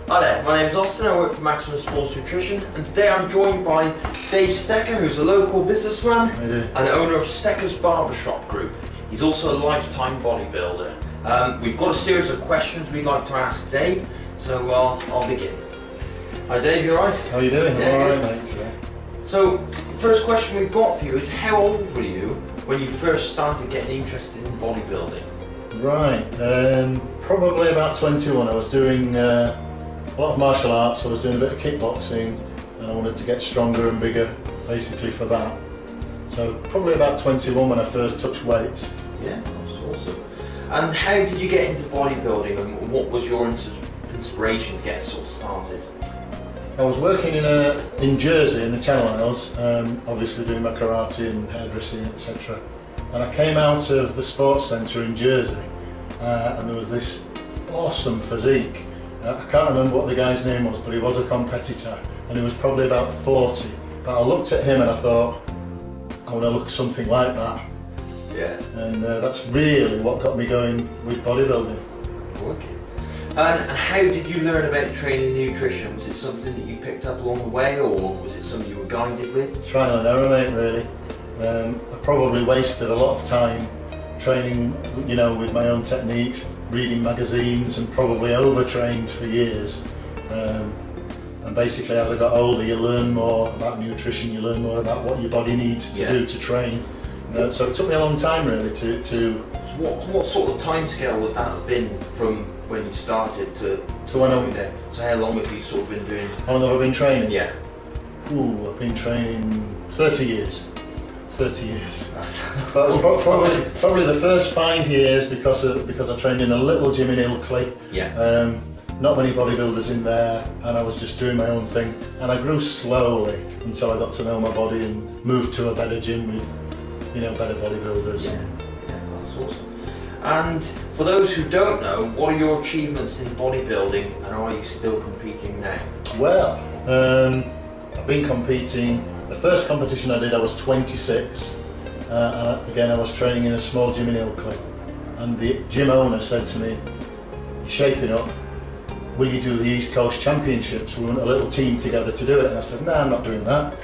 Hi there, my name's Austin, I work for Maximum Sports Nutrition, and today I'm joined by Dave Steca, who's a local businessman and owner of Steca's Barbershop Group. He's also a lifetime bodybuilder. We've got a series of questions we'd like to ask Dave, so I'll begin. Hi Dave, you alright? How are you doing? Yeah, I'm alright mate today. So, the first question we've got for you is, how old were you when you first started getting interested in bodybuilding? Right, probably about 21. I was doing a lot of martial arts. I was doing a bit of kickboxing and I wanted to get stronger and bigger basically for that. So probably about 21 when I first touched weights. Yeah, that's awesome. And how did you get into bodybuilding, and what was your inspiration to get sort of started? I was working in Jersey in the Channel Isles, obviously doing my karate and hairdressing, etc. And I came out of the sports centre in Jersey and there was this awesome physique. I can't remember what the guy's name was, but he was a competitor and he was probably about 40. But I looked at him and I thought, I want to look something like that. Yeah. And that's really what got me going with bodybuilding. Okay. And how did you learn about training and nutrition? Was it something that you picked up along the way, or was it something you were guided with? Trial and error, mate, really. I probably wasted a lot of time training, you know, with my own techniques, reading magazines, and probably overtrained for years. And basically, as I got older, you learn more about nutrition, you learn more about what your body needs to do to train. So it took me a long time, really, to... So what sort of timescale would that have been from when you started to when I'm there? So how long have you sort of been doing? How long have I been training? Yeah. Ooh, I've been training 30 years. 30 years. But probably the first 5 years because I trained in a little gym in Ilkley. Yeah. Not many bodybuilders in there, and I was just doing my own thing. And I grew slowly until I got to know my body and moved to a better gym with, you know, better bodybuilders. Yeah. Yeah, that's awesome. And for those who don't know, what are your achievements in bodybuilding, and are you still competing now? Well, I've been competing. The first competition I did, I was 26, and again I was training in a small gym in Ilkley, and the gym owner said to me, "You're shaping up, will you do the East Coast Championships? We want a little team together to do it." And I said, "No, I'm not doing that."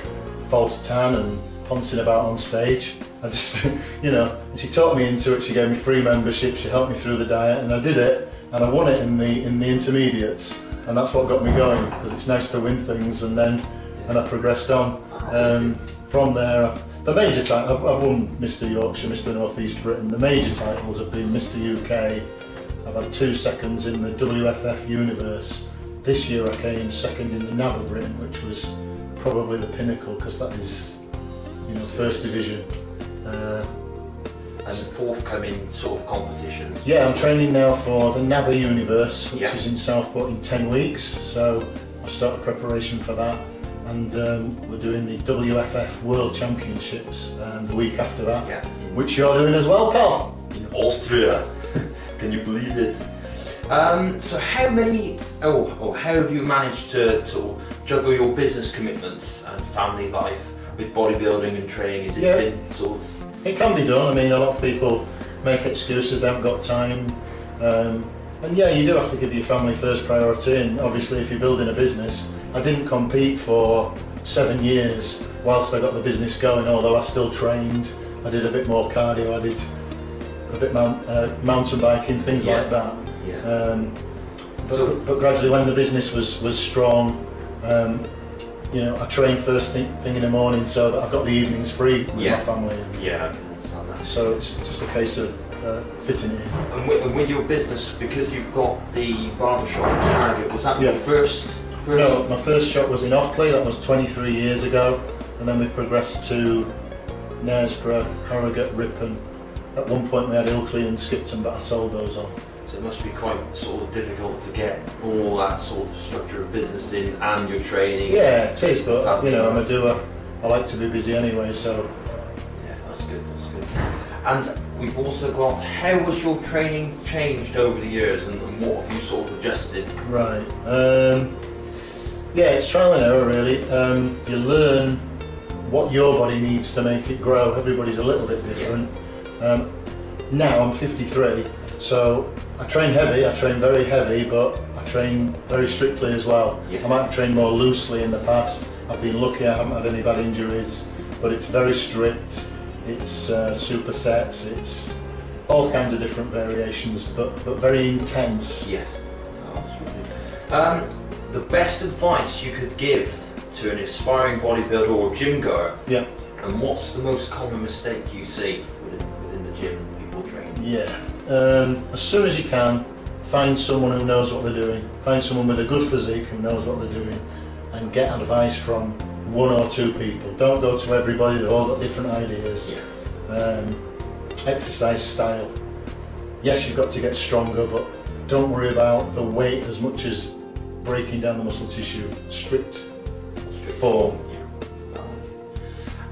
False tan and pouncing about on stage. I just, you know, and she talked me into it. She gave me free membership, she helped me through the diet, and I did it, and I won it in the intermediates, and that's what got me going, because it's nice to win things, and I progressed on. From there, the major titles, I've won Mr Yorkshire, Mr North East Britain. The major titles have been Mr UK. I've had 2 seconds in the WFF Universe. This year I came second in the NABA Britain, which was probably the pinnacle, because that is, you know, first division. And forthcoming sort of competitions? Yeah, I'm training now for the NABA Universe, which Yeah. is in Southport in 10 weeks. So I've started preparation for that. And we're doing the WFF World Championships the week after that, Yeah. which you're doing as well, pal. In Austria. Can you believe it? So how have you managed to sort of juggle your business commitments and family life with bodybuilding and training? Has it been sort of... It can be done. I mean, a lot of people make excuses, they haven't got time. And yeah, you do have to give your family first priority, and obviously if you're building a business, I didn't compete for 7 years whilst I got the business going, although I still trained. I did a bit more cardio, I did a bit mountain biking, things like that. Yeah. But gradually when the business was strong, you know, I train first thing in the morning so that I've got the evenings free with my family. Yeah, I can understand that. So it's just a case of fitting it in. And with your business, because you've got the barbershop in Harrogate, was that your first? No, my first shop was in Ockley, that was 23 years ago, and then we progressed to Knaresborough, Harrogate, Ripon. At one point we had Ilkley and Skipton, but I sold those on. So it must be quite sort of difficult to get all that sort of structure of business in and your training. Yeah, it is, but you know, I'm a doer. I like to be busy anyway, so... Yeah, that's good, that's good. And we've also got, how was your training changed over the years, and what have you sort of adjusted? Right. Yeah, it's trial and error really. You learn what your body needs to make it grow. Everybody's a little bit different. Now I'm 53, so I train heavy, I train very heavy, but I train very strictly as well. Yes. I might have trained more loosely in the past. I've been lucky, I haven't had any bad injuries, but it's very strict. It's supersets, it's all kinds of different variations, but very intense. Yes. Oh, the best advice you could give to an aspiring bodybuilder or gym goer, Yeah. and what's the most common mistake you see within the gym people train? Yeah. As soon as you can, find someone who knows what they're doing. Find someone with a good physique who knows what they're doing, and get advice from one or two people. Don't go to everybody, they've all got different ideas. Yeah. Exercise style. Yes, you've got to get stronger, but don't worry about the weight as much as breaking down the muscle tissue. Strict form. Yeah.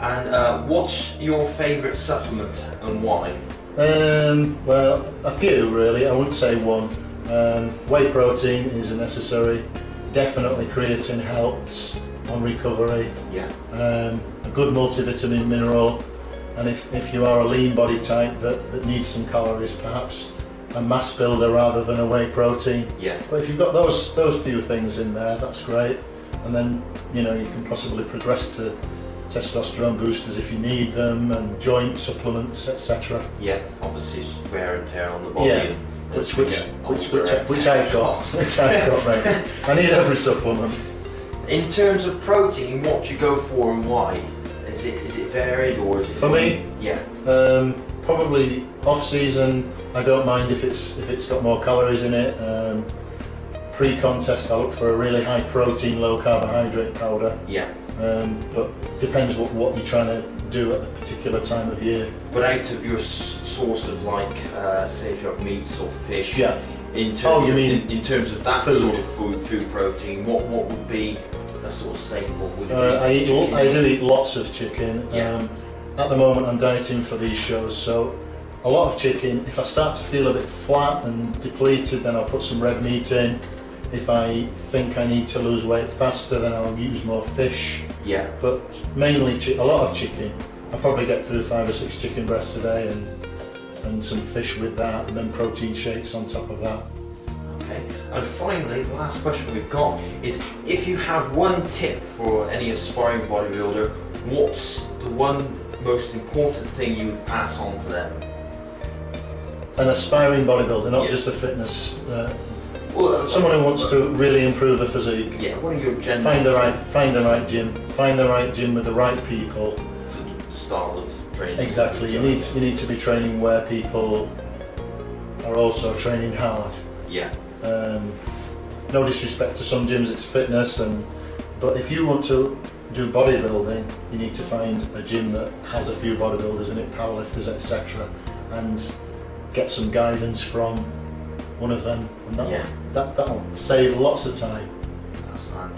And what's your favourite supplement and why? Well, a few really, I wouldn't say one. Whey protein is a necessary. Definitely creatine helps on recovery. Yeah. A good multivitamin mineral, and if you are a lean body type that needs some calories, perhaps a mass builder rather than a whey protein. Yeah. But if you've got those few things in there, that's great. And then you can possibly progress to testosterone boosters if you need them, and joint supplements, etc. Yeah, obviously wear and tear on the body. Yeah. Which I've got, mate. I need every supplement. In terms of protein, what do you go for and why? Is it varied, or is it for me? Yeah. Probably off season. I don't mind if it's got more calories in it. Pre-contest, I look for a really high protein, low carbohydrate powder. Yeah. But depends what you're trying to do at the particular time of year. But out of your source of, like, say if you have meats or fish. Yeah. In terms in terms of that food. sort of food protein, what would be a sort of staple? Would it be I do eat lots of chicken. Yeah. At the moment I'm dieting for these shows, so a lot of chicken. If I start to feel a bit flat and depleted, then I'll put some red meat in. If I think I need to lose weight faster, then I'll use more fish. Yeah. But mainly a lot of chicken. I probably get through 5 or 6 chicken breasts a day, and some fish with that, and then protein shakes on top of that. Okay. And finally, the last question we've got is, if you have one tip for any aspiring bodybuilder, what's the one most important thing you would pass on to them? An aspiring bodybuilder, not just a fitness. Someone who wants to really improve the physique. Yeah. What are your general? Find the right gym. Find the right gym with the right people. For the style of training. Exactly. You need to be training where people are also training hard. Yeah. No disrespect to some gyms, it's fitness, but if you want to do bodybuilding, you need to find a gym that has a few bodybuilders in it, powerlifters, etc., and get some guidance from one of them, and that'll save lots of time. That's fine.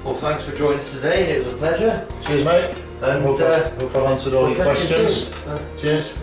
Well, thanks for joining us today. It was a pleasure. Cheers, mate. And hope I've answered all your questions. Cheers.